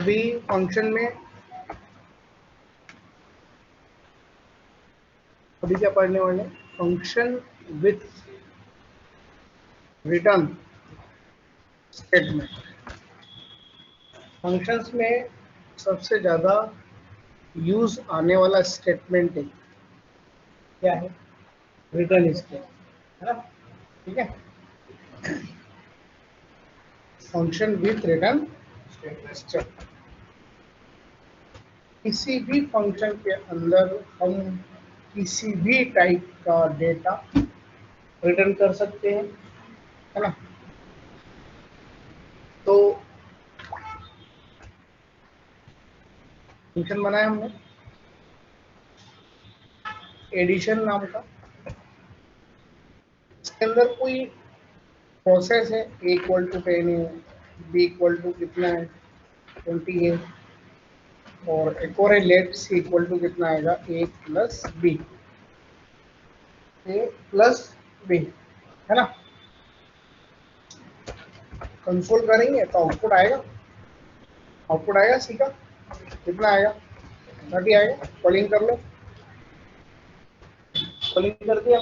अभी फंक्शन में अभी क्या पढ़ने वाले? Function with return statement. Functions में सबसे ज़्यादा यूज आने वाला स्टेटमेंट है क्या है? रिटर्न स्टेटमेंट, है ना? ठीक है, फंक्शन विथ रिटर्न स्टेटमेंट। किसी भी फंक्शन के अंदर हम किसी भी टाइप का डेटा रिटर्न कर सकते हैं, है ना? तो फंक्शन बनाया हमने एडिशन नाम का, इसके अंदर कोई प्रोसेस है, ए इक्वल टू 10 है, बी इक्वल टू कितना है 20 है, और एक और है लेट सी इक्वल टू कितना आएगा ए प्लस बी, ए प्लस बी, है ना? कंसोल करेंगे तो आउटपुट आएगा सी का कितना आएगा 30 आएगा। कॉलिंग कर लो, कॉलिंग कर दिया,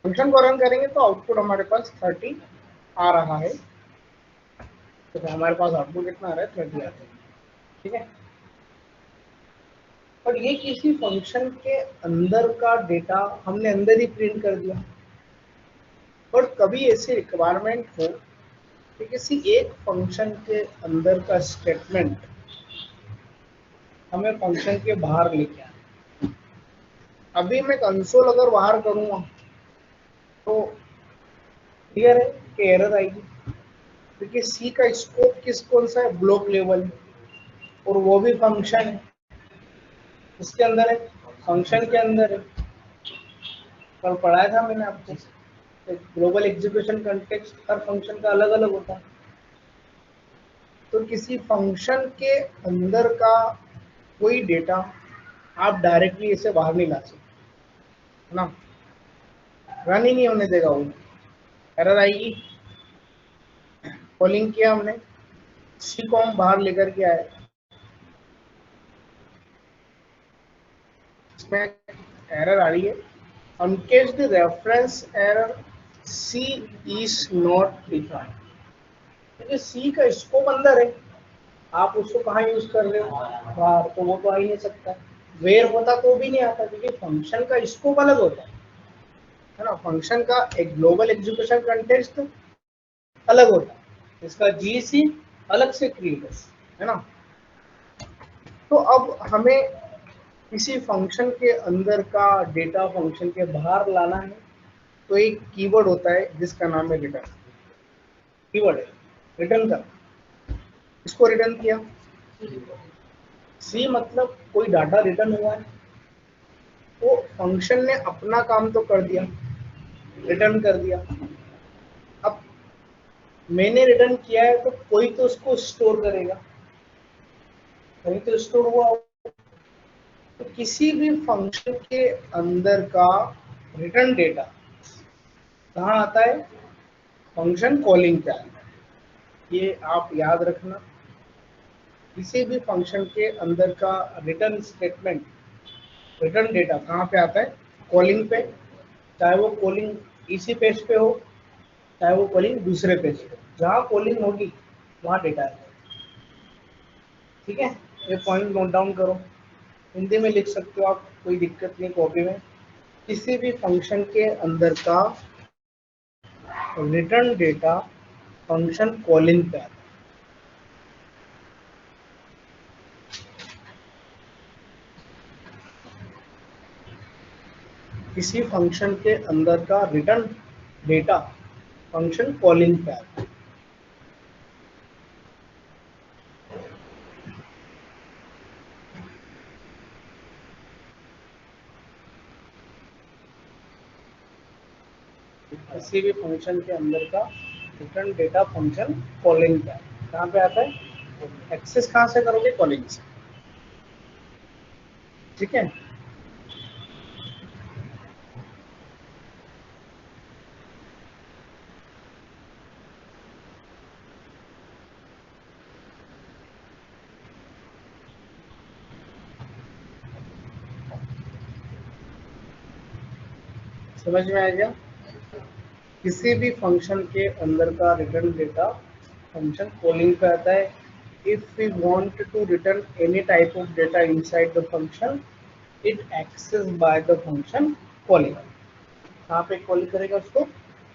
फंक्शन को रन करेंगे तो आउटपुट हमारे पास 30 आ रहा है। तो हमारे पास आउटपुट कितना आ रहा है 30 आता है, ठीक है। और ये किसी फंक्शन के अंदर का डेटा हमने अंदर ही प्रिंट कर दिया। और कभी ऐसी रिक्वायरमेंट हो कि किसी एक फंक्शन के अंदर का स्टेटमेंट हमें फंक्शन के बाहर लेके आए, अभी मैं कंसोल अगर बाहर करूंगा तो क्लियर है कि एरर आएगी, क्योंकि सी का स्कोप कौन सा है? ब्लॉक लेवल, और वो भी फंक्शन है, इसके अंदर है, फंक्शन के अंदर है। कल पढ़ाया था मैंने आपको, ग्लोबल एग्जीक्यूशन कंटेक्स्ट हर फंक्शन का अलग अलग होता है। तो किसी फंक्शन के अंदर का कोई डेटा आप डायरेक्टली इसे बाहर नहीं ला सकते, है ना? रन ही नहीं होने देगा, वो एरर आएगी। कॉलिंग किया हमने, सी को हम बाहर लेकर के आए, इसमें एरर आ रही है, uncaught reference error, C is not defined. क्योंकि सी का स्कोप अंदर है, आप उसको कहाँ यूज कर रहे हो बाहर, तो वो तो आ ही नहीं सकता। वेयर होता तो भी नहीं आता, क्योंकि फंक्शन का स्कोप अलग होता है ना? फंक्शन का एक ग्लोबल एग्जीक्यूशन कंटेक्स्ट अलग होता है, इसका जीसी अलग से क्रिएट है ना? तो अब हमें किसी फंक्शन के अंदर का डेटा फंक्शन के बाहर लाना है, तो एक कीवर्ड होता है जिसका नाम है रिटर्न। कीवर्ड है रिटर्न का, इसको रिटर्न किया, सी मतलब कोई डाटा रिटर्न हुआ है, तो फंक्शन ने अपना काम तो कर दिया, रिटर्न कर दिया। अब मैंने रिटर्न किया है तो कोई तो उसको स्टोर करेगा, कहीं तो स्टोर हुआ। तो किसी भी फंक्शन के अंदर का रिटर्न डेटा कहाँ आता है? फंक्शन कॉलिंग पे आता है। ये आप याद रखना, किसी भी फंक्शन के अंदर का रिटर्न स्टेटमेंट, रिटर्न डेटा कहाँ पे आता है? कॉलिंग पे, चाहे वो कॉलिंग इसी पेज पे हो, चाहे वो कॉलिंग दूसरे पेज पे, जहाँ कॉलिंग होगी वहाँ डेटा है, ठीक है। ये पॉइंट नोट डाउन करो, हिंदी में लिख सकते हो आप, कोई दिक्कत नहीं कॉपी में। किसी भी फंक्शन के अंदर का रिटर्न डेटा फंक्शन कॉलिंग पे आता है। किसी फंक्शन के अंदर का रिटर्न डेटा फंक्शन कॉलिंग पे आता है। किसी भी फंक्शन के अंदर का रिटर्न डेटा फंक्शन कॉलिंग पे आता है। कहाँ पे आता है? एक्सेस कहाँ से करोगे? कॉलिंग से, ठीक है। समझ में आ गया? किसी भी फंक्शन के अंदर का रिटर्न डेटा फंक्शन कॉलिंग पे आता है. If we want to return any type of data inside the function it access by the function calling. कहाँ पे कॉल करेगा उसको?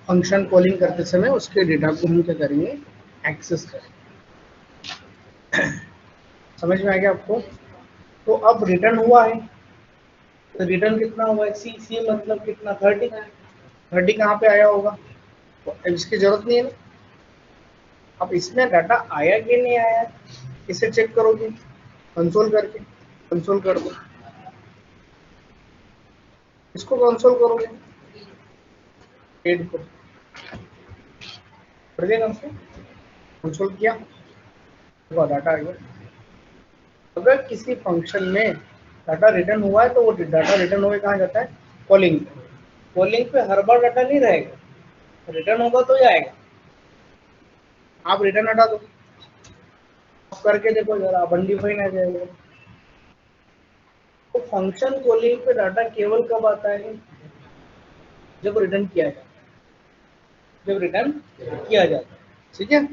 फंक्शन कॉलिंग करते समय उसके डेटा को हम क्या करेंगे? एक्सेस करेंगे. समझ में आ गया आपको? तो अब रिटर्न हुआ है, तो रिटर्न कितना हुआ है? सी सी मतलब कितना? 30. 30 कहाँ पे आया होगा? तो इसकी जरूरत नहीं है ना. अब इसमें डाटा आया कि नहीं आया, इसे चेक करोगे कंसोल करके. कंसोल कर दो. इसको कंसोल करोगे, हेड को कर दिया कंसोल. कंसोल किया तो डाटा आ गया. अगर किसी फंक्शन में डाटा रिटर्न हुआ है तो वो डाटा रिटर्न होकर कहाँ जाता है? कॉलिंग पे. कॉलिंग पे हर बार डाटा नहीं रहेगा, रिटर्न होगा तो ही आएगा. आप रिटर्न हटा दो, आप करके देखो जरा, अनडिफाइन आ जाएगा. तो फंक्शन कॉलिंग पे डाटा केवल कब आता है? जब रिटर्न किया जाता है. जब रिटर्न किया जाता है. ठीक है,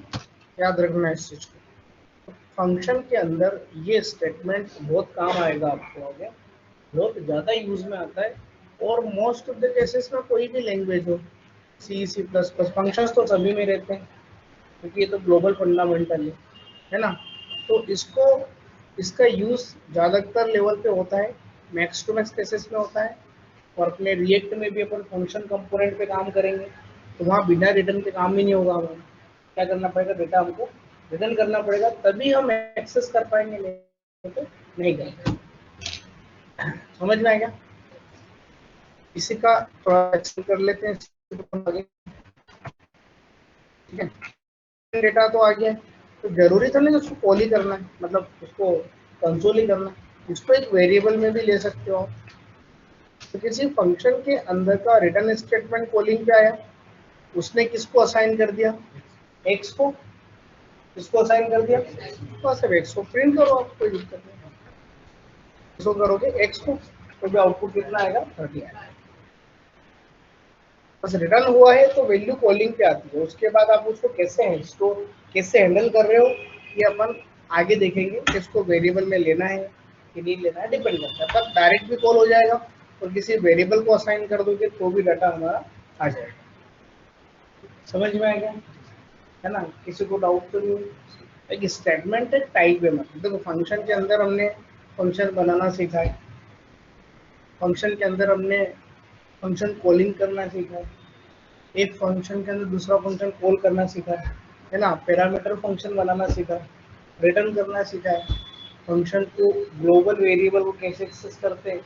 याद रखना इस चीज को. फंक्शन के अंदर ये स्टेटमेंट बहुत काम आएगा आपको आगे, बहुत ज़्यादा यूज में आता है. और मोस्ट ऑफ द केसेस में कोई भी लैंग्वेज हो, सी सी प्लस प्लस, फंक्शंस तो सभी में रहते हैं क्योंकि ये तो ग्लोबल फंडामेंटल है ना. तो इसको, इसका यूज़ ज़्यादातर लेवल पे होता है, मैक्स टू मैक्स केसेस में होता है. और अपने रिएक्ट में भी अपन फंक्शन कंपोनेंट पे काम करेंगे तो वहाँ बिना रिटर्न के काम ही नहीं होगा. हमें क्या करना पड़ेगा? डेटा हमको रिटर्न करना पड़ेगा, तभी हम एक्सेस कर पाएंगे, नहीं तो नहीं करेंगे. समझ में आएगा? इसी का थोड़ा एक्सप्लेन कर लेते हैं. ठीक है, डेटा तो आ गया है, तो जरूरी तो नहीं उसको कॉल ही करना है, मतलब उसको कंसोल ही करना है. इसको एक वेरिएबल में भी ले सकते हो. तो किसी फंक्शन के अंदर का रिटर्न स्टेटमेंट कॉलिंग पे आया, उसने किसको असाइन कर दिया? एक्स को. किसको असाइन कर दिया? बस अब एक्स को प्रिंट करो, आप कोई दिक्कत नहीं. इसको करोगे एक्स को तो भी आउटपुट कितना आएगा? 30 आएगा. बस रिटर्न हुआ है तो वैल्यू कॉलिंग पे आती है. उसके बाद आप उसको कैसे हैं इसको कैसे हैंडल कर रहे हो, ये अपन आगे देखेंगे कि इसको वेरिएबल में लेना है कि नहीं लेना है, डिपेंड करता है. तब डायरेक्ट भी कॉल हो जाएगा और किसी वेरिएबल को असाइन कर दोगे तो भी डाटा हमारा आ जाएगा. समझ में आ गया है ना? किसी को डाउट तो नहीं? एक स्टेटमेंट एक टाइप है, मतलब देखो फंक्शन के अंदर हमने फंक्शन बनाना सीखा है, फंक्शन के अंदर हमने फंक्शन कॉलिंग करना सीखा है, एक फंक्शन के अंदर दूसरा फंक्शन कॉल करना सीखा है ना. पैरामीटर फंक्शन बनाना सीखा है, रिटर्न करना सीखा है. फंक्शन को ग्लोबल वेरिएबल को कैसे एक्सेस करते हैं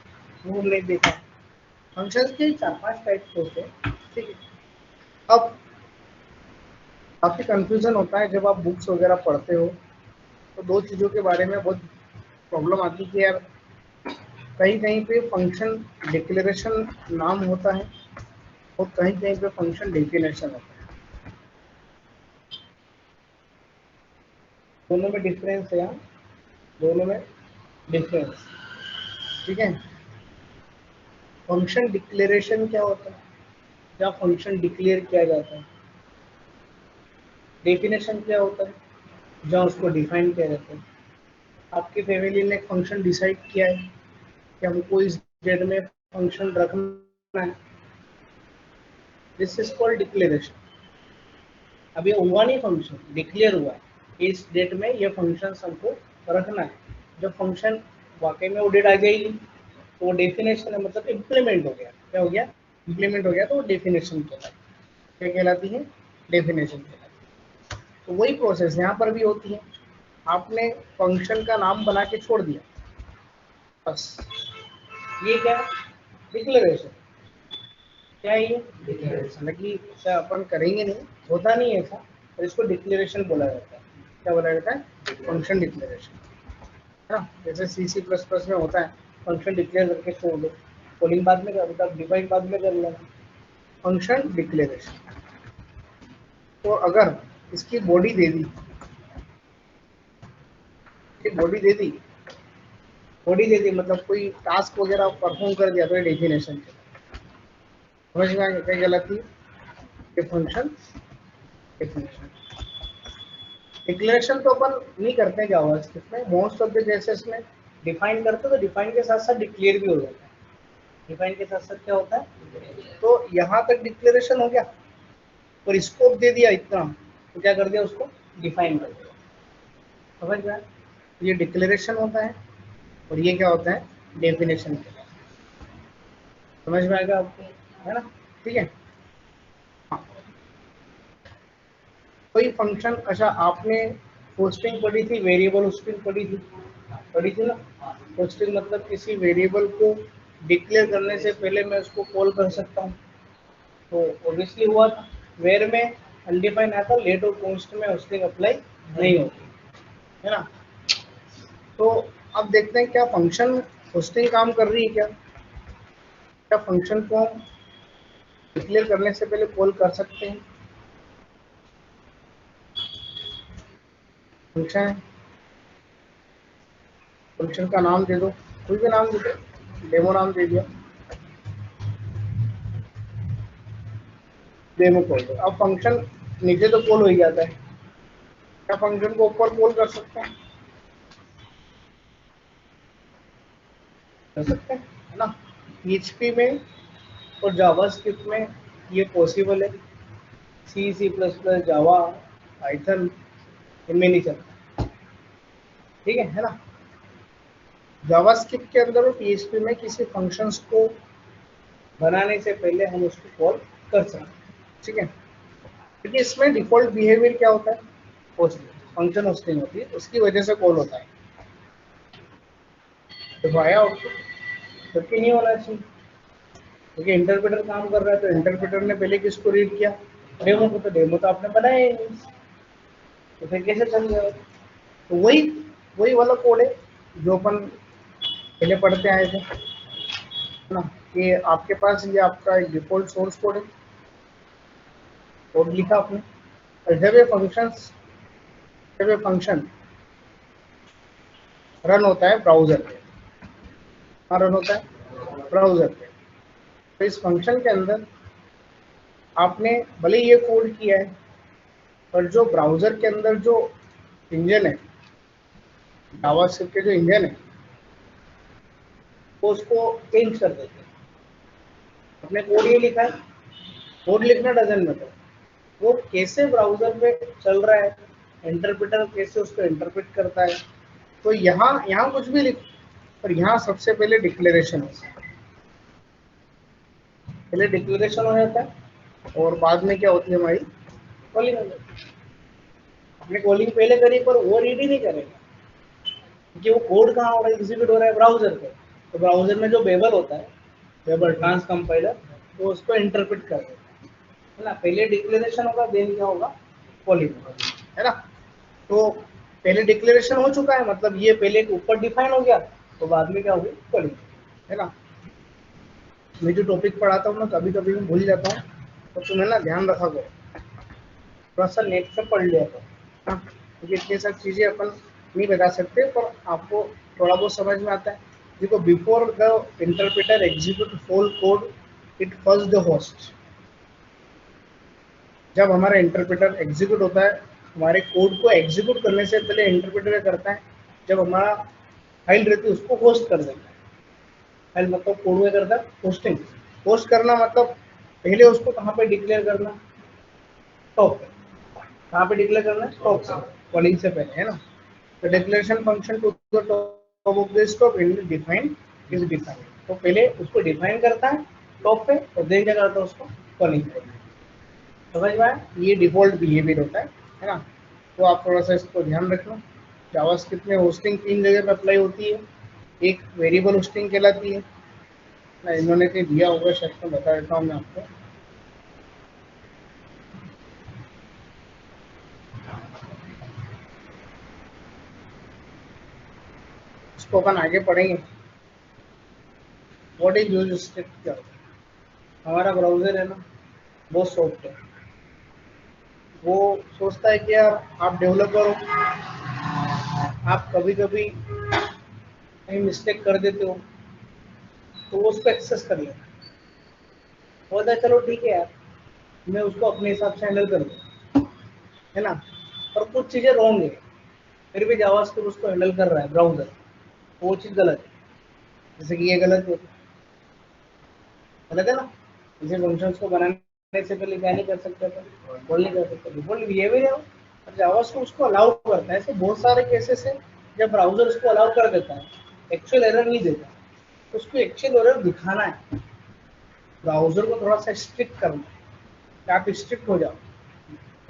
वो हमने देखा. फंक्शंस के 4-5 टाइप्स होते हैं. ठीक है. अब काफ़ी कंफ्यूजन होता है जब आप बुक्स वगैरह पढ़ते हो, तो दो चीज़ों के बारे में बहुत प्रॉब्लम आती है कि यार कहीं कहीं पे फंक्शन डिक्लेरेशन नाम होता है और कहीं कहीं पे फंक्शन डेफिनेशन होता है. दोनों में डिफरेंस है यहाँ, दोनों में डिफरेंस. ठीक है. फंक्शन डिक्लेरेशन क्या होता है? जहाँ फंक्शन डिक्लेयर किया जाता है. डेफिनेशन क्या होता है? जहाँ उसको डिफाइन किया जाता है. आपकी फैमिली ने एक फंक्शन डिसाइड किया है कि हमको इस डेट में फंक्शन रखना है. This is called declaration. अब ये हुआ नहीं, फंक्शन डिक्लेयर हुआ है इस डेट में ये फंक्शन हमको रखना है. जब फंक्शन वाकई में वो डेट आ जाएगी तो वो डेफिनेशन है, मतलब इम्प्लीमेंट हो गया. क्या हो गया? इम्प्लीमेंट हो गया, तो वो डेफिनेशन कहलाती है. क्या कहलाती है? डेफिनेशन कहलाती है. तो वही प्रोसेस यहाँ पर भी होती है. आपने फंक्शन का नाम बना के छोड़ दिया, बस. ये क्या? डिक्लेरेशन. क्या है ये? डिक्लेरेशन. हालांकि ऐसा अपन करेंगे नहीं, होता नहीं है ऐसा, पर इसको डिक्लेरेशन बोला जाता है. क्या बोला जाता है? Function declaration. है ना? जैसे सी सी प्लस प्लस में होता है फंक्शन डिक्लेयर करके छोड़ दो, कॉलिंग बाद में कर, मतलब डिफाइन बाद में कर लेना. Function declaration. तो अगर इसकी बॉडी दे दी, बॉडी दे दी, बॉडी दे दी मतलब कोई टास्क वगैरह परफॉर्म कर दिया तो ये डेफिनेशन. समझ में आ गया क्या गलती? ये फंक्शन, ये फंक्शन डिक्लेरेशन तो अपन नहीं करते जावास्क्रिप्ट में, मोस्ट ऑफ द केसेस में डिफाइन करते तो डिफाइन के साथ साथ डिक्लेयर भी हो जाता है। डिफाइन के साथ साथ क्या होता है, तो यहाँ तक डिक्लेरेशन हो गया और स्कोप दे दिया इतना, तो क्या कर दिया उसको डिफाइन कर दिया। समझ में आया? ये डिक्लेरेशन होता है और ये क्या होता है डेफिनेशन। समझ में आएगा आपको, है ना? ठीक है। हाँ, कोई फंक्शन, अच्छा आपने पोस्टिंग पढ़ी थी, वेरिएबल होस्टिंग पढ़ी थी ना? होस्टिंग मतलब किसी वेरिएबल को डिक्लेयर करने से पहले मैं उसको कॉल कर सकता हूँ, तो ऑब्वियसली हुआ था। वेर में अनडिफाइन आता, लेट और कॉन्स्ट में होस्टिंग अप्लाई नहीं होती, है ना? तो अब देखते हैं क्या फंक्शन होस्टिंग काम कर रही है क्या? क्या फंक्शन को हम डिक्लेयर करने से पहले कॉल कर सकते हैं? फंक्शन, फंक्शन का नाम दे दो, कोई भी नाम दे दो, डेमो नाम दे दिया, डेमो कॉल दो। अब फंक्शन नीचे तो कॉल हो ही जाता है, क्या फंक्शन को ऊपर कॉल कर सकते हैं? कर सकते हैं, है ना? पीएचपी में और जावास्क्रिप्ट में ये पॉसिबल है, C C plus plus Java Python इनमें नहीं चलता। ठीक है ना? जावास्क्रिप्ट के अंदर और पीएचपी में किसी फंक्शंस को बनाने से पहले हम उसको कॉल कर सकते हैं। ठीक है, क्योंकि इसमें डिफॉल्ट बिहेवियर क्या होता है, होस्टिंग, फंक्शन होस्टिंग होती है, उसकी वजह से कॉल होता है। तो आया आउटपुट, जबकि नहीं होना चाहिए, क्योंकि इंटरप्रेटर काम कर रहा है, तो इंटरप्रेटर ने पहले किसको रीड किया, डेमो को। तो डेमो तो आपने बनाया ही नहीं, तो फिर कैसे चल जाएगा? तो वही वही वाला कोड है जो अपन पहले पढ़ते आए थे, है ना? कि आपके पास ये आपका एक डिफॉल्ट सोर्स कोड है, कोड लिखा आपने, और जब ये फंक्शन रन होता है ब्राउजर पे, कहाँ रन होता है, ब्राउजर पे, तो इस फंक्शन के अंदर आपने भले ये कोड किया है, पर जो ब्राउजर के अंदर जो इंजन है, जावास्क्रिप्ट के जो इंजन है, वो उसको चेंज कर देते हैं। अपने कोड ये लिखा है, कोड लिखना डजन मैटर, वो कैसे ब्राउजर पे चल रहा है, इंटरप्रेटर कैसे उसको इंटरप्रेट करता है। तो यहाँ यहाँ कुछ भी लिख, पर यहाँ सबसे पहले डिक्लेरेशन होता है, पहले डिक्लेरेशन हो जाता है और बाद में क्या होती है हमारी कॉलिंग हो जाती है। हमने कॉलिंग पहले करी पर वो रीड ही नहीं करेगा, क्योंकि वो कोड कहाँ हो रहा है, एग्जीक्यूट हो रहा है ब्राउजर पे। तो ब्राउजर में जो बेबल होता है, बेबल ट्रांस कंपाइलर, वो उसको इंटरप्रेट कर देता है ना? पहले डिक्लेरेशन होगा, देन क्या होगा, कॉलिंग होगा, है ना? तो पहले डिक्लेरेशन हो चुका है, मतलब ये पहले ऊपर डिफाइन हो गया, तो बाद में क्या होगी, कॉलिंग, है ना? मैं जो टॉपिक पढ़ाता हूँ ना, कभी कभी मैं भूल जाता हूँ, तो तुम्हें ना ध्यान रखा करो, थोड़ा सा नेट से पढ़ लिया करो, हाँ? क्योंकि इतनी सब चीज़ें अपन नहीं बता सकते, पर आपको थोड़ा बहुत समझ में आता है। देखो, before the interpreter execute whole code, it first the host. जब हमारा इंटरप्रेटर एग्जीक्यूट होता है, हमारे कोड को एग्जीक्यूट करने से पहले इंटरप्रेटर करता है, जब हमारा फाइल रहती है उसको होस्ट कर देता है। फाइल मतलब कोड में करता है होस्टिंग, होस्ट करना मतलब पहले उसको कहाँ पे डिक्लेयर करना, टॉप पे। कहाँ पे डिक्लेयर करना है, टॉप से, कॉलिंग से पहले, है ना? तो declaration function to the top of the stop define is define, तो पहले उसको डिफाइन करता है टॉप पे, और देन क्या करता है, उसको कॉलिंग करता है। समझ में आया? ये डिफॉल्ट बिहेवियर होता है ना? तो आप थोड़ा सा इसको ध्यान रखना। जावास्क्रिप्ट में होस्टिंग 3 जगह पे अप्लाई होती है, एक वेरिएबल होस्टिंग कहलाती है ना, इन्होंने कहीं दिया होगा शायद, तो बता देता हूँ मैं आपको। इसको अपन आगे पढ़ेंगे, व्हाट इज यूज स्क्रिप्ट क्या होता है। हमारा ब्राउजर है ना, बहुत सॉफ्ट है, वो सोचता है कि यार आप डेवलपर हो, आप कभी कभी कहीं मिस्टेक कर देते हो, तो वो उसको एक्सेस कर लेता है। बोलता है चलो ठीक है यार, मैं उसको अपने हिसाब से हैंडल कर दूँ, है ना। और कुछ चीज़ें रॉन्ग है, फिर भी जावास्क्रिप्ट उसको हैंडल कर रहा है ब्राउज़र, वो चीज़ गलत है। जैसे कि ये गलत है, गलत है ना। जैसे फंक्शंस को बनाने से पहले क्या नहीं कर सकते थे, कॉल नहीं कर सकते, डिफ़ॉल्ट बिहेवियर है वो। और जावास्क्रिप्ट उसको अलाउ करता है। ऐसे बहुत सारे केसेस हैं जब ब्राउज़र उसको अलाउ कर देता है, एक्चुअल एरर नहीं देता, तो उसको एक्चुअल एरर दिखाना है, ब्राउज़र को थोड़ा सा स्ट्रिक्ट करना है कि आप स्ट्रिक्ट हो जाओ,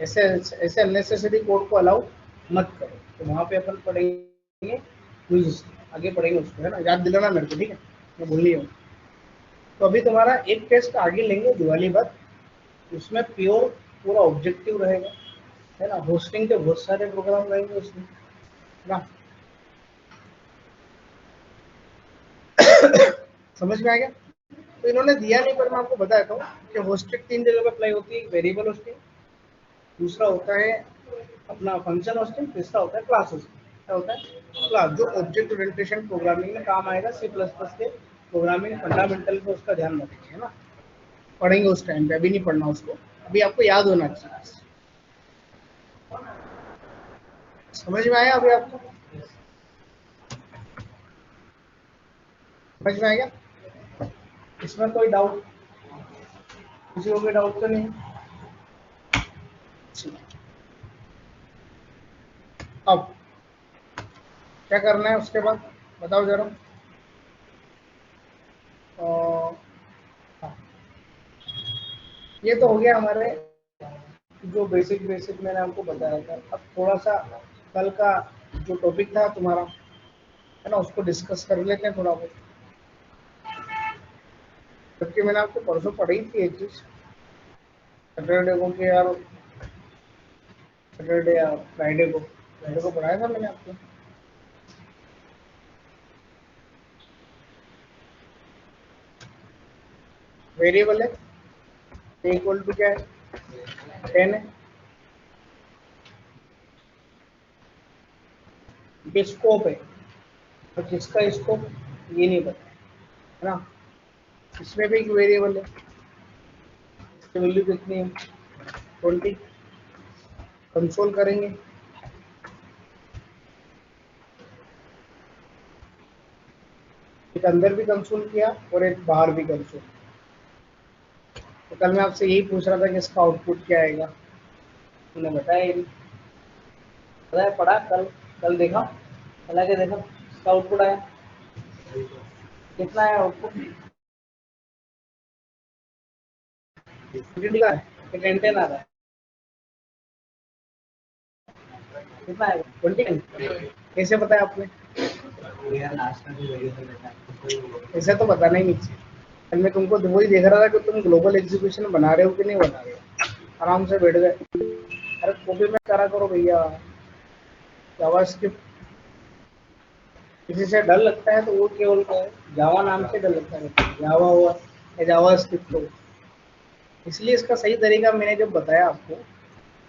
ऐसे ऐसे अननेसेसरी कोड को अलाउ मत करो। तो वहाँ पे अपन पढ़ेंगे, आगे पढ़ेंगे उसको, है ना, याद दिलाना मेरे को, ठीक है, मैं भूल नहीं हूँ। तो अभी तुम्हारा एक टेस्ट आगे लेंगे दिवाली बाद, उसमें प्योर पूरा ऑब्जेक्टिव रहेगा, है ना, होस्टिंग के बहुत सारे प्रोग्राम रहेंगे उसमें, है ना। समझ में आ गया। तो इन्होंने दिया नहीं, पर मैं आपको बताता हूँ कि होस्टिंग तीन जगह पे अप्लाई होती है। एक वेरिएबल होस्टिंग, दूसरा होता है अपना फंक्शन होस्टिंग, तीसरा होता है क्लास होस्टिंग। क्या होता है? क्लास, जो ऑब्जेक्ट ओरिएंटेशन प्रोग्रामिंग में काम आएगा, सी प्लस प्लस के प्रोग्रामिंग फंडामेंटल पे उसका ध्यान रखेंगे, है ना। पढ़ेंगे उस टाइम पे, अभी नहीं पढ़ना उसको, अभी आपको याद होना चाहिए। समझ में आया अभी आपको? समझ में आ गया? इसमें कोई डाउट, किसी को कोई डाउट तो नहीं? अब क्या करना है उसके बाद, बताओ जरा। और हाँ, ये तो हो गया हमारे जो बेसिक बेसिक मैंने आपको बताया था। अब थोड़ा सा कल का जो टॉपिक था तुम्हारा, है ना, उसको डिस्कस कर लेते हैं थोड़ा बहुत। जबकि मैंने आपको परसों पढ़ी थी एक चीज, सैटरडे को, कि यार सैटरडे या फ्राइडे को पढ़ाया था मैंने आपको। वेरिएबल है, इक्वल टू क्या है, 10 है। ये स्कोप है, और किसका स्कोप ये नहीं पता, है ना। इसमें भी एक वेरिएबल है, इसकी वैल्यू कितनी है, 20। कंसोल करेंगे, एक अंदर भी कंसोल किया और एक बाहर भी कंसोल। तो कल मैं आपसे यही पूछ रहा था कि इसका आउटपुट क्या आएगा, उन्होंने बताया ये नहीं। बताया, पढ़ा कल, कल देखा, कल आके देखा, इसका आउटपुट आया, कितना आया आउटपुट, का है कि 10 आ रहा है, कितना आएगा, 20। कैसे बताया आपने? ऐसे तो बताना ही नहीं चाहिए। कल मैं तुमको वही देख रहा था कि तुम ग्लोबल एग्जीक्यूशन बना रहे हो कि नहीं बना रहे हो, आराम से बैठ गए। अरे कॉपी में करा करो भैया, जावास्क्रिप्ट किसी से डर लगता है तो वो केवल जावा नाम से डर लगता है, जावा हुआ या जावा स्क्रिप्ट हो। इसलिए इसका सही तरीका मैंने जब बताया आपको,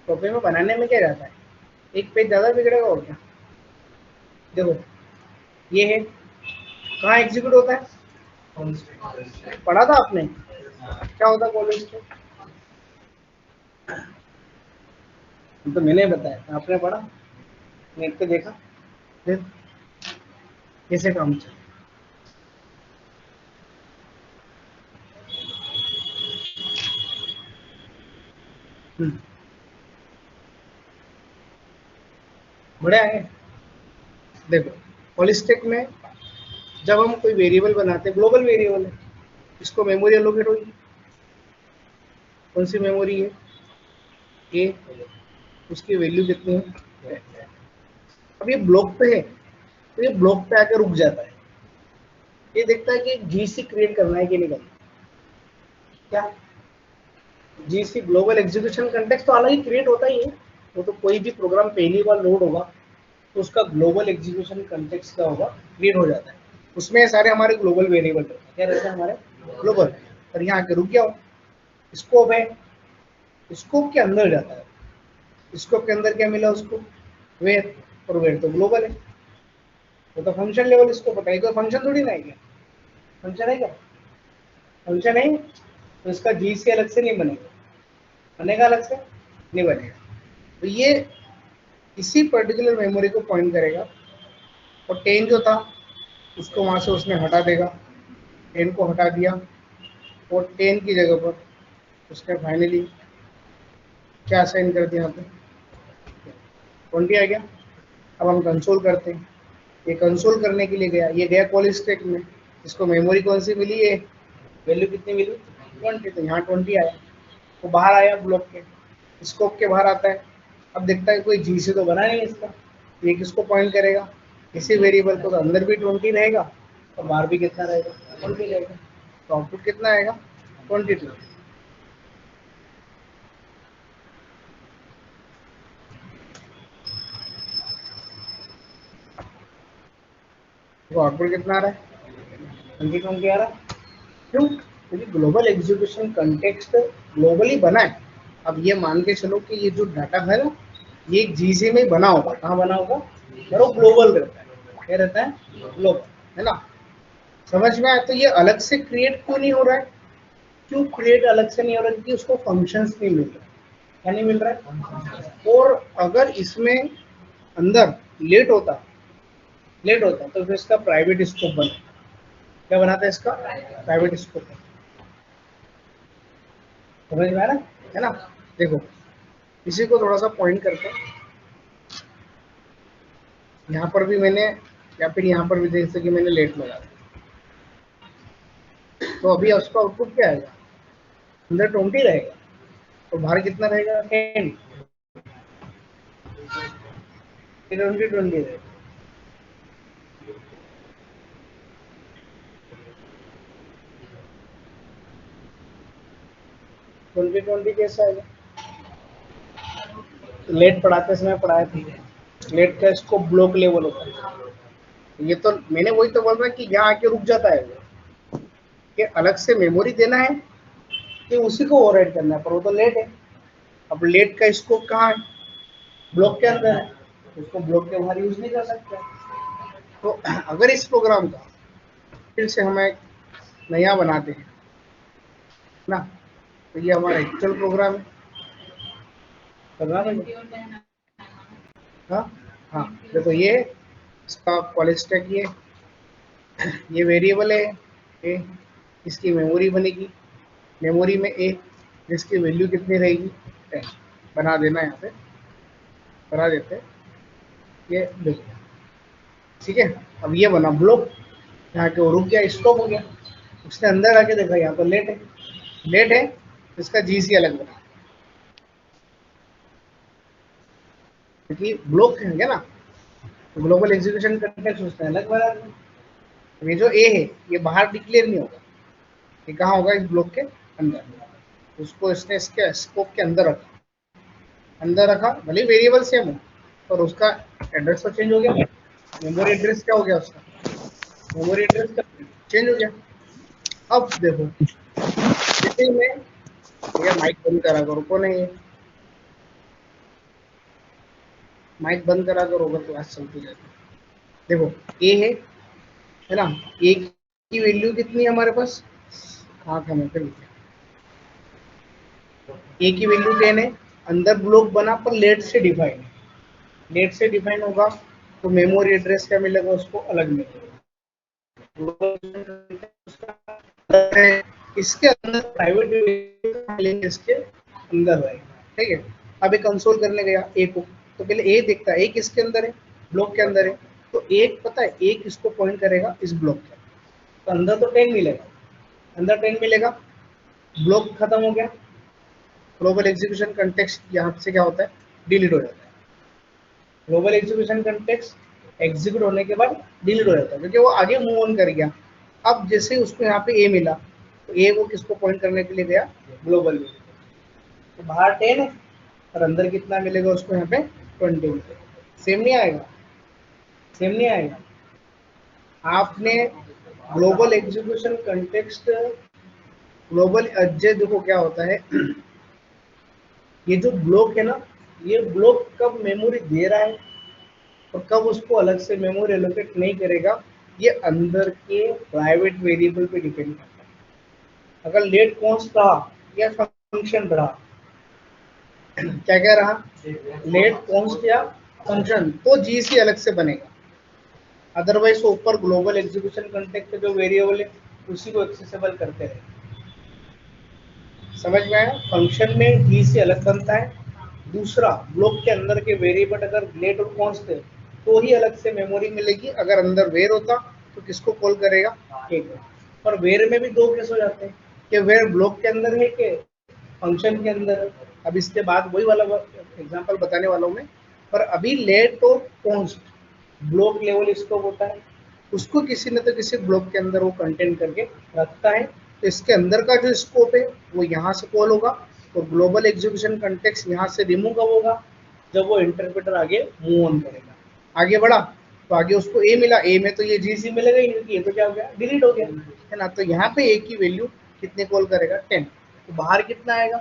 कॉपी में बनाने में क्या जाता है, एक पेज ज़्यादा बिगड़ेगा और क्या। देखो ये है, कहाँ एग्जीक्यूट होता है, पढ़ा था आपने, क्या होता है कॉलेज पे, तो मैंने बताया, आपने पढ़ा, नेट पे देखा, फिर कैसे काम चल। बढ़िया है। देखो पॉलिस्टिक में जब हम कोई वेरिएबल बनाते हैं, ग्लोबल वेरिएबल है, इसको मेमोरी एलोकेट होगी, कौन सी मेमोरी है, ए, उसकी वैल्यू कितनी है। अब ये ब्लॉक पे है, तो ये ब्लॉक पे आकर रुक जाता है, ये देखता है कि जीसी क्रिएट करना है कि नहीं करना। क्या, जीसी ग्लोबल एग्जीक्यूशन कंटेक्स्ट तो अलग ही क्रिएट होता ही है। वो तो कोई भी प्रोग्राम पहली बार लोड होगा तो उसका ग्लोबल एग्जीक्यूशन कंटेक्स्ट क्या होगा, क्रिएट हो जाता है। उसमें सारे हमारे ग्लोबल वेरिएबल रहते हैं, क्या रहते हैं हमारे ग्लोबल। पर यहाँ आके रुक गया हो, स्कोप है, स्कोप के अंदर जाता है, स्कोप के अंदर क्या मिला उसको, वेर, और वेर तो ग्लोबल है, वो तो फंक्शन लेवल इसको पता है, तो फंक्शन थोड़ी ना है क्या, फंक्शन है क्या, फंक्शन है। तो इसका जीसी अलग से नहीं बनेगा, बनेगा अलग से? नहीं बनेगा। तो ये इसी पर्टिकुलर मेमोरी को पॉइंट करेगा, और 10 जो था उसको वहाँ से उसने हटा देगा, 10 को हटा दिया, और 10 की जगह पर उसने फाइनली क्या साइन कर दिया यहाँ पे, 20 आ गया। अब हम कंसोल करते हैं। ये कंसोल करने के लिए गया, ये गया कॉल स्टैक में, इसको मेमोरी कौन सी मिली है, वैल्यू कितनी मिली, 20, तो यहाँ 20 आया। वो बाहर आया ब्लॉक के, स्कोप के बाहर आता है। अब देखता है कोई जी से तो बना नहीं इसका, ये किसको पॉइंट करेगा, इसी वेरिएबल को, तो अंदर भी 20 रहेगा और बाहर भी कितना रहेगा, 20 रहेगा। तो आउटपुट कितना आएगा, 22। तो आउटपुट कितना आ रहा है, 20 आ रहा है। क्यों? क्योंकि ग्लोबल एग्जीक्यूशन कंटेक्स्ट ग्लोबली बना है। अब ये मान के चलो कि ये जो डाटा है ना, ये एक जीसी में ही बना होगा। कहाँ बना होगा, पर वो ग्लोबल रहता है। क्या रहता है, ग्लोबल, है ना? समझ में आया? तो ये अलग से क्रिएट क्यों नहीं हो रहा है? क्यों क्रिएट अलग से नहीं हो रहा है? क्योंकि उसको फंक्शंस नहीं मिल रहा। क्या नहीं मिल रहा है? और अगर इसमें अंदर लेट होता, तो फिर इसका प्राइवेट स्कोप बना। क्या बनाता है इसका, प्राइवेट स्कोप। समझ में आ रहा है ना? देखो, इसी को थोड़ा सा पॉइंट करके यहाँ पर भी मैंने, या फिर यहाँ पर भी देख सके मैंने लेट लगा दिया। तो अभी उसका आउटपुट क्या आएगा, अंदर 20 रहेगा तो बाहर कितना रहेगा, 10, 20 रहेगा। 20 कैसा आएगा, लेट पढ़ाते समय पढ़ाया था, लेट का इसको ब्लॉक लेवल होता है। ये तो मैंने वही तो बोल रहा कि यहाँ आके रुक जाता है वो, कि अलग से मेमोरी देना है कि उसी को ओवरराइड करना है, पर वो तो लेट है। अब लेट का स्कोप कहाँ है, ब्लॉक के अंदर है, उसको ब्लॉक के बाहर यूज नहीं कर सकते। तो अगर इस प्रोग्राम का फिर से हम एक नया बनाते हैं ना, तो ये हमारा एक्चुअल प्रोग्राम है, करना है। हाँ, हाँ, देखो ये इसका कॉल स्टैक, ये वेरिएबल है ए, इसकी मेमोरी बनेगी, मेमोरी में ए, जिसकी वैल्यू कितनी रहेगी, 10। बना देना यहाँ पे, बना देते हैं, ये देखो, ठीक है। अब ये बना ब्लॉक, यहाँ के वो रुक गया, स्टॉप हो गया। उसने अंदर आके देखा यहाँ तो लेट है, लेट है, इसका जीसी अलग बना, क्योंकि ब्लॉक है ना, तो ग्लोबल एग्जीक्यूशन कंटेक्स्ट उसने अलग बना दिया। ये जो ए है ये बाहर डिक्लेयर नहीं होगा, ये कहाँ होगा, इस ब्लॉक के अंदर। उसको इसने इसके स्कोप के अंदर रखा, भले वेरिएबल सेम हो, पर उसका एड्रेस तो चेंज हो गया। मेमोरी एड्रेस क्या हो गया उसका, मेमोरी एड्रेस का चेंज हो गया। अब देखो, जैसे मैं, भैया माइक बंद करा करो, कौन है ये, माइक बंद करा करो, होगा क्लास चलती जाती। देखो ए है ना, ए की वैल्यू कितनी है हमारे पास, कहाँ था, मैं फिर ए की वैल्यू 10 है, अंदर ब्लॉक बना पर लेट से डिफाइन है, लेट से डिफाइन होगा तो मेमोरी एड्रेस क्या मिलेगा, उसको अलग मिलेगा। इसके अंदर प्राइवेट मिलेंगे, इसके अंदर रहेगा, ठीक है। अब एक कंसोल करने गया ए को, तो पहले ए देखता है ए किसके अंदर है, ब्लॉक के अंदर है। तो एक पता है ए किसको पॉइंट करेगा, इस ब्लॉक के, तो अंदर तो 10 मिलेगा, अंदर 10 मिलेगा, ब्लॉक खत्म हो गया, ग्लोबल एग्जीक्यूशन कंटेक्स्ट यहाँ से क्या होता है, डिलीट हो जाता है। ग्लोबल एग्जीक्यूशन कंटेक्स्ट एग्जीक्यूट होने के बाद डिलीट हो जाता है, क्योंकि वो आगे मूव ऑन कर गया। अब जैसे उसको यहाँ पे ए मिला, तो ए वो किसको पॉइंट करने के लिए गया, ग्लोबल में, तो बाहर 10 है और अंदर कितना मिलेगा उसको, यहाँ पे 20 मिलेगा। सेम नहीं आएगा, सेम नहीं आएगा। आपने global execution context, global edges, देखो क्या होता है, ये जो ब्लॉक है ना, ये ब्लॉक कब मेमोरी दे रहा है और कब उसको अलग से मेमोरी एलोकेट नहीं करेगा, ये अंदर के प्राइवेट वेरिएबल पे डिपेंड करता है। अगर लेट कॉन्स्ट रहा या फंक्शन रहा, क्या क्या रहा, लेट कॉन्स्ट या फंक्शन, तो जीसी अलग से बनेगा। अदरवाइज वो ऊपर ग्लोबल एग्जीक्यूशन कंटेक्ट जो वेरिएबल है उसी को एक्सेसिबल करते रहे। समझ में आया? फंक्शन में ही से अलग बनता है। दूसरा, ब्लॉक के अंदर के वेरिएबल अगर लेट और कॉन्स्ट है तो ही अलग से मेमोरी मिलेगी। अगर अंदर वेर होता तो किसको कॉल करेगा, एक। और वेर में भी दो केस हो जाते हैं कि वेर ब्लॉक के अंदर है कि फंक्शन के अंदर है। अब इसके बाद वही वाला एग्जांपल बताने वाला हूँ मैं। पर अभी लेट और कॉन्स्ट ब्लॉक लेवल स्कोप होता है, उसको किसी न तो किसी ब्लॉक के अंदर वो कंटेंट करके रखता है। तो इसके अंदर का जो स्कोप है वो यहाँ से कॉल होगा, तो ग्लोबल एग्जीक्यूशन कंटेक्स्ट यहाँ से रिमूव कब होगा, जब वो इंटरप्रेटर आगे मूव ऑन करेगा। आगे बढ़ा तो आगे उसको ए मिला, ए में तो ये जीसी मिलेगा ही, क्योंकि ये तो क्या हो गया, डिलीट हो गया है ना। तो यहाँ पे ए की वैल्यू कितने कॉल करेगा, 10। तो बाहर कितना आएगा,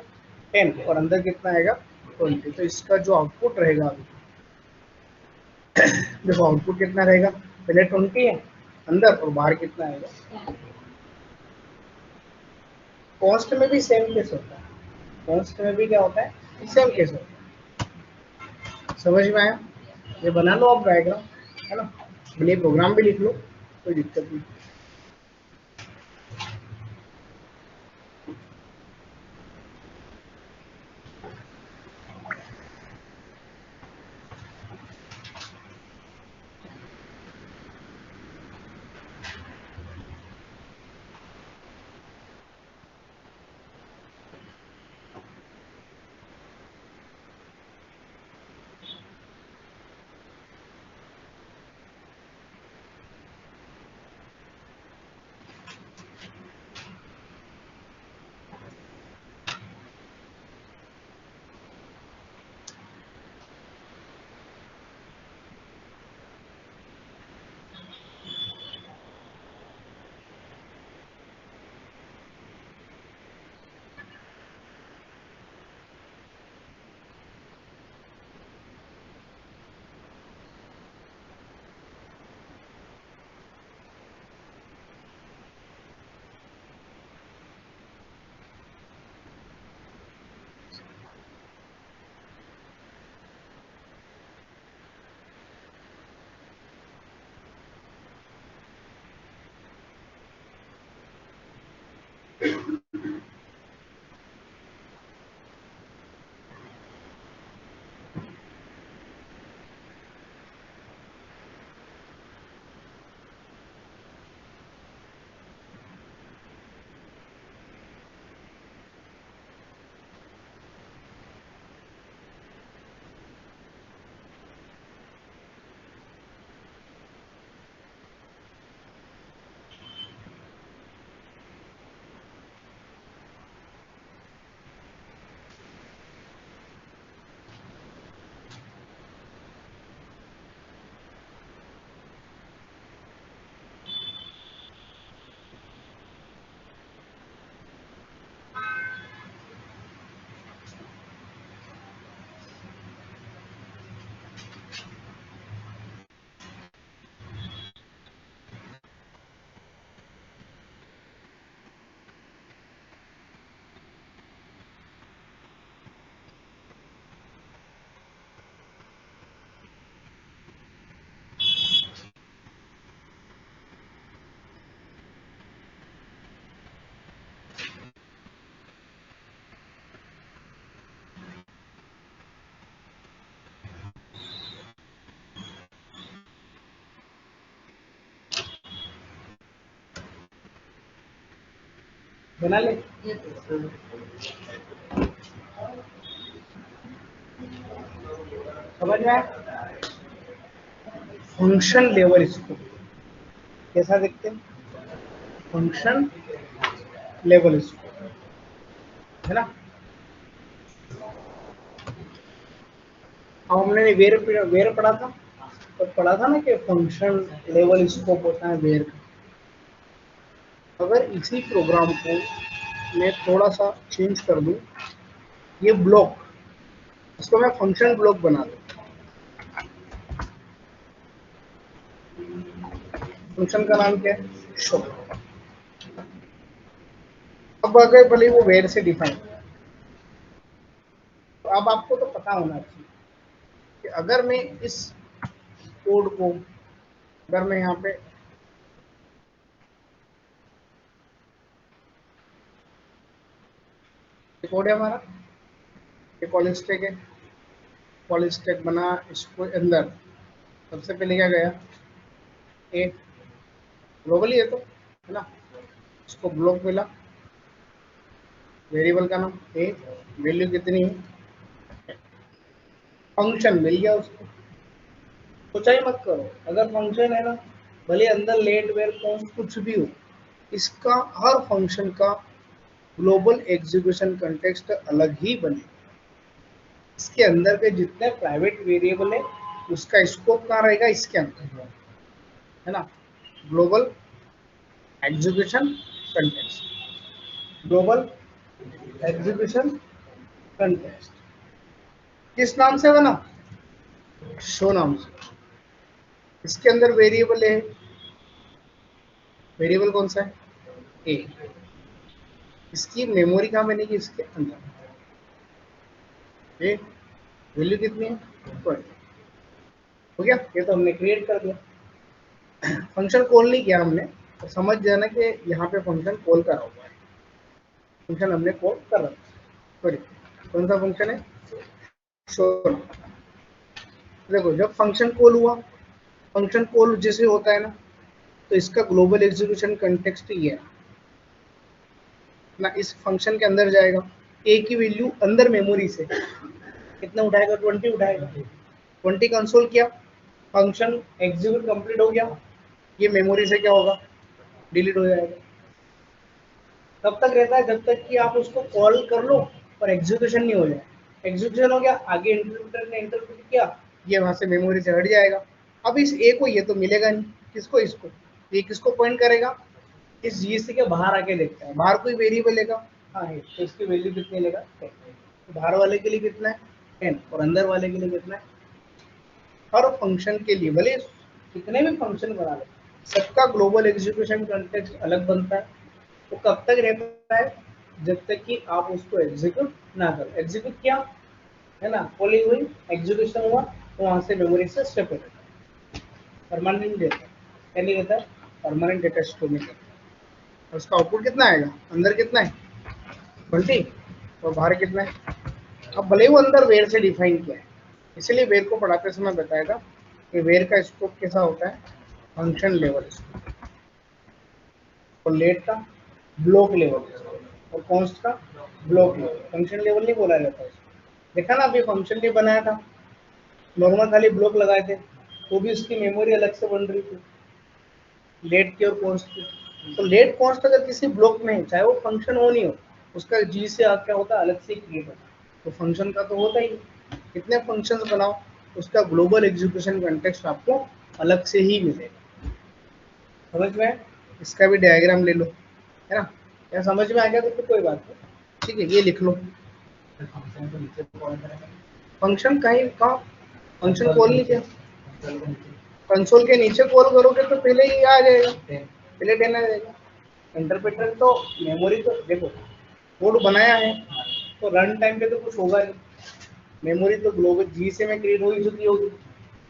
10, और अंदर कितना आएगा, 20। तो इसका जो आउटपुट रहेगा अभी, देखो आउटपुट कितना रहेगा, पहले 20 है अंदर और बाहर कितना आएगा। कॉस्ट में भी सेम केस होता है, कॉस्ट में भी क्या होता है, सेम केस होता है। समझ में आया? ये बना लो आप डायग्राम, है ना, भले प्रोग्राम भी लिख लो, कोई दिक्कत नहीं। बना ले, समझ में आया? फंक्शन लेवल इसको कैसा देखते हैं, फंक्शन लेवल इसको, है ना। अब हमने वेर वेर पढ़ा था, तो पढ़ा था ना कि फंक्शन लेवल स्कोप होता है वेर का। अगर इसी प्रोग्राम को मैं थोड़ा सा चेंज कर दूं, ये ब्लॉक, इसको मैं फंक्शन ब्लॉक बना दूं। फंक्शन का नाम क्या है, शो। अब अगर भले वो वेर से डिफाइन, तो अब आपको तो पता होना चाहिए कि अगर मैं इस कोड को, अगर मैं यहाँ पे कोड है हमारा, ये कॉलेज स्टैक है, कॉलेज स्टैक बना, इसको अंदर सबसे पहले क्या गया, ए ग्लोबल ही है तो, है ना, इसको ब्लॉक मिला, वेरिएबल का नाम ए, वैल्यू कितनी है, फंक्शन मिल गया उसको, सोचा ही मत करो, अगर फंक्शन है ना, भले अंदर लेट वेर कॉन्स्ट कुछ भी हो, इसका हर फंक्शन का ग्लोबल एग्जीक्यूशन कंटेक्स्ट अलग ही बने, इसके अंदर के जितने प्राइवेट वेरिएबल है उसका स्कोप कहाँ रहेगा, इसके अंदर, है ना, global execution context, global execution context किस नाम से बना, शो नाम से, इसके अंदर वेरिएबल है, वेरिएबल कौन सा है, ए, इसकी मेमोरी कहाँ बनेगी, इसके अंदर, ए वैल्यू कितनी है, 20, हो गया, ये तो हमने क्रिएट कर दिया, फंक्शन कॉल नहीं किया हमने, तो समझ जाना कि यहाँ पे फंक्शन कॉल करा हुआ है, फंक्शन हमने कॉल कर रखा है, सॉरी कौन सा फंक्शन है, शो। देखो जब फंक्शन कॉल हुआ, फंक्शन कॉल जैसे होता है ना, तो इसका ग्लोबल एग्जीक्यूशन कंटेक्स्ट ये है ना, इस फंक्शन के अंदर जाएगा, ए की वैल्यू अंदर मेमोरी से कितना उठाएगा, 20 उठाएगा, 20 कंसोल किया, फंक्शन एग्जीक्यूट कंप्लीट हो गया, ये मेमोरी से क्या होगा, डिलीट हो जाएगा, तब तक रहता है जब तक कि आप उसको कॉल कर लो और एग्जीक्यूशन नहीं हो जाए, एग्जीक्यूशन हो गया, आगे इंटरप्रेटर ने इंटरप्रेट किया, ये वहां से मेमोरी से हट जाएगा, अब इस ए को ये तो मिलेगा नहीं, किसको, इसको, ये किसको पॉइंट करेगा, इस जीएससी के बाहर आके देखता है, बाहर कोई वेरिएबल लेगा, हाँ है, तो इसकी वैल्यू कितनी लेगा, 10, तो बाहर वाले के लिए कितना है, 10, और अंदर वाले के लिए कितना है, हर फंक्शन के लिए भले कितने भी फंक्शन बना ले, सबका ग्लोबल एग्जीक्यूशन कंटेक्स्ट अलग बनता है, वो कब तक रहता है, जब तक कि आप उसको एग्जीक्यूट ना करो, एग्जीक्यूट किया, है ना, कॉलिंग हुई, एग्जीक्यूशन हुआ, तो वहां से मेमोरी से स्टेप रहता है, परमानेंट डेटा, क्या नहीं रहता है, परमानेंट डेटा स्टोर में रहता है, और उसका आउटपुट कितना आएगा, अंदर कितना है, 20, और बाहर कितना है, अब भले ही वो अंदर वेर से डिफाइन किया है, इसलिए वेर को पढ़ाते समय बताया था कि वेर का स्कोप कैसा होता है, फंक्शन लेवल और लेट का ब्लॉक लेवल और कॉन्स्ट का ब्लॉक लेवल, फंक्शन लेवल नहीं बोला जाता है, देखा ना अभी फंक्शन नहीं बनाया था, नॉर्मल खाली ब्लॉक लगाए थे, तो भी उसकी मेमोरी अलग से बन रही थी, लेट की और कॉन्स्ट की, तो लेट कॉन्स्ट अगर किसी ब्लॉक में है, चाहे वो फंक्शन हो नहीं हो, उसका जी से क्या होता है, अलग से क्रिएट होता है, तो फंक्शन का तो होता ही, कितने फंक्शंस बनाओ, उसका ग्लोबल एग्जीक्यूशन कंटेक्स्ट आपको अलग से ही मिलेगा, समझ में आया? इसका भी डायग्राम ले लो, है ना, या समझ में आ गया तो फिर कोई बात नहीं, ठीक है, ये लिख लो, फंक्शन कहीं कहाँ, फंक्शन कॉल नहीं किया, कंसोल के नीचे कॉल करोगे तो पहले ही आ जाएगा, पहले देना जाएगा, इंटरप्रेटर तो मेमोरी तो देखो, कोड बनाया है तो रन टाइम पे तो कुछ होगा नहीं, मेमोरी तो ग्लोबल जी से में क्रिएट हो ही चुकी होगी,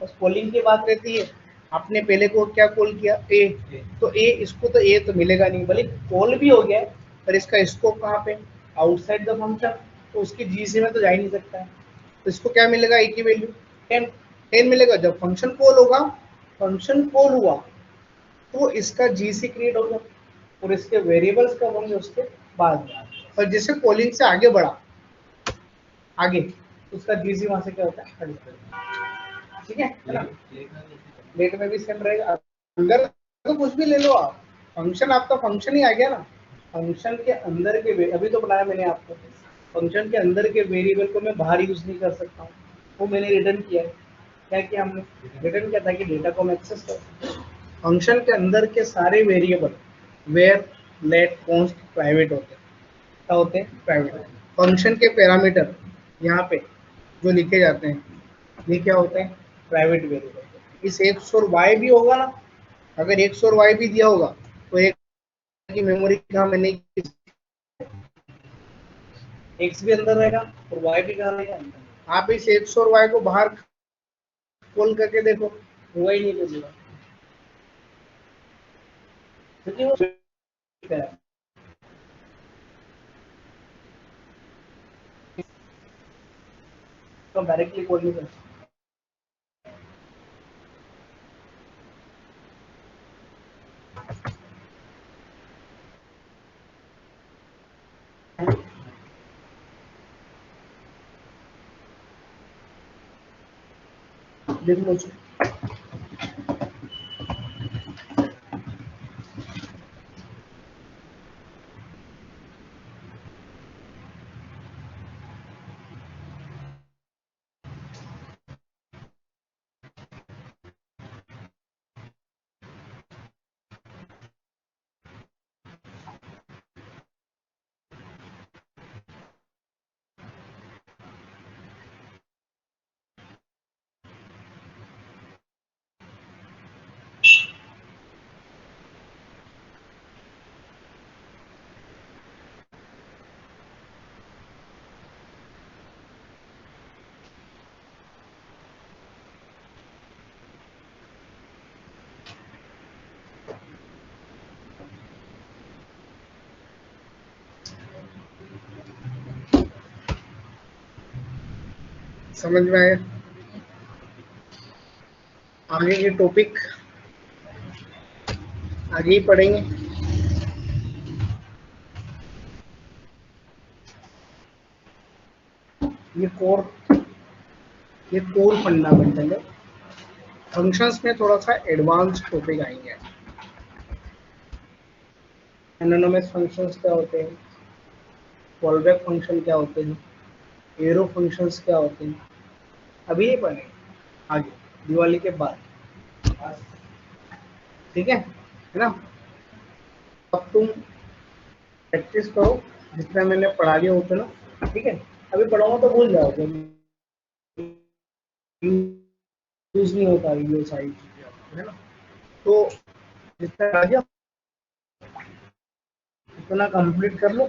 बस कॉलिंग की बात रहती है, आपने पहले को क्या कॉल किया, ए, तो ए, इसको तो ए तो मिलेगा नहीं, भले कॉल भी हो गया है, पर इसका स्कोप कहाँ पे, आउटसाइड द फंक्शन, तो उसकी जी से में तो जा ही नहीं सकता है, तो इसको क्या मिलेगा, ए की वैल्यू 10, 10 मिलेगा, जब फंक्शन कॉल होगा, फंक्शन कॉल हुआ तो इसका जी से क्रिएट होगा, और इसके वेरिएबल्स कब होंगे, उसके बाद में, और जैसे कॉलिंग से आगे बढ़ा, आगे उसका जीसी वहां से क्या होता है, हट जाता है, ठीक है ना, लेट में भी सेम रहेगा, अगर तो कुछ भी ले लो आप, फंक्शन आपका फंक्शन ही आ गया ना, फंक्शन के अंदर के अभी तो बताया मैंने आपको, फंक्शन के अंदर के वेरिएबल को मैं बाहर यूज नहीं कर सकता हूँ, वो मैंने रिटर्न किया है, क्या किया हमने, रिटर्न किया ताकि डेटा को हम एक्सेस कर, फंक्शन के अंदर के सारे variable var let const private होते हैं, क्या होते हैं, प्राइवेट, फंक्शन के पैरामीटर यहाँ पे जो लिखे जाते हैं ये क्या होते हैं, प्राइवेट वेरिएबल, इस एक्स और वाई भी होगा ना, अगर एक्स और वाई भी दिया होगा तो एक की मेमोरी कहाँ मैंने एक्स भी अंदर रहेगा और वाई भी कहाँ रहेगा अंदर। आप इस एक्स और वाई को बाहर खोल करके देखो, हुआ ही नहीं कुछ। क्योंकि वो डायरेक्टली खोल नहीं सकते। देख लो, समझ में आया। आगे के टॉपिक आगे ही पढ़ेंगे। ये कोर ये कोर फंडामेंटल है। फंक्शंस में थोड़ा सा एडवांस टॉपिक आएंगे। एनोनिमस फंक्शंस क्या होते हैं, कॉलबैक फंक्शन क्या होते हैं, एरो फंक्शंस क्या होते हैं, अभी नहीं पढ़ेंगे, आगे दिवाली के बाद। ठीक है ना। अब तुम प्रैक्टिस करो जितना मैंने पढ़ा दिया उतना। ठीक है, अभी पढ़ाऊंगा तो भूल जाओगे, यूज नहीं होता ये सारी चीजें, है ना। तो जितना पढ़ा दिया उतना कंप्लीट कर लो।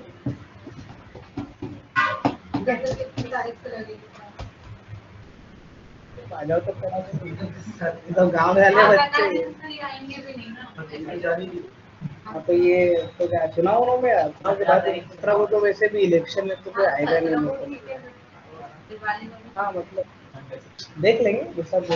ठीक है, आ जाओ तो पढ़ा दो। तो गाँव वाले बच्चे। हाँ तो ये तो क्या चुनाव में चुनाव के बाद दूसरा वो तो वैसे भी इलेक्शन में तो कोई आएगा नहीं मतलब। हाँ मतलब देख लेंगे जैसा जो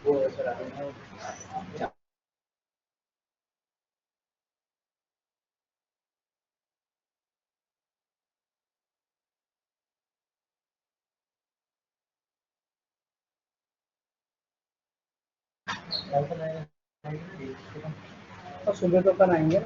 वो सुबह तो कल आएंगे।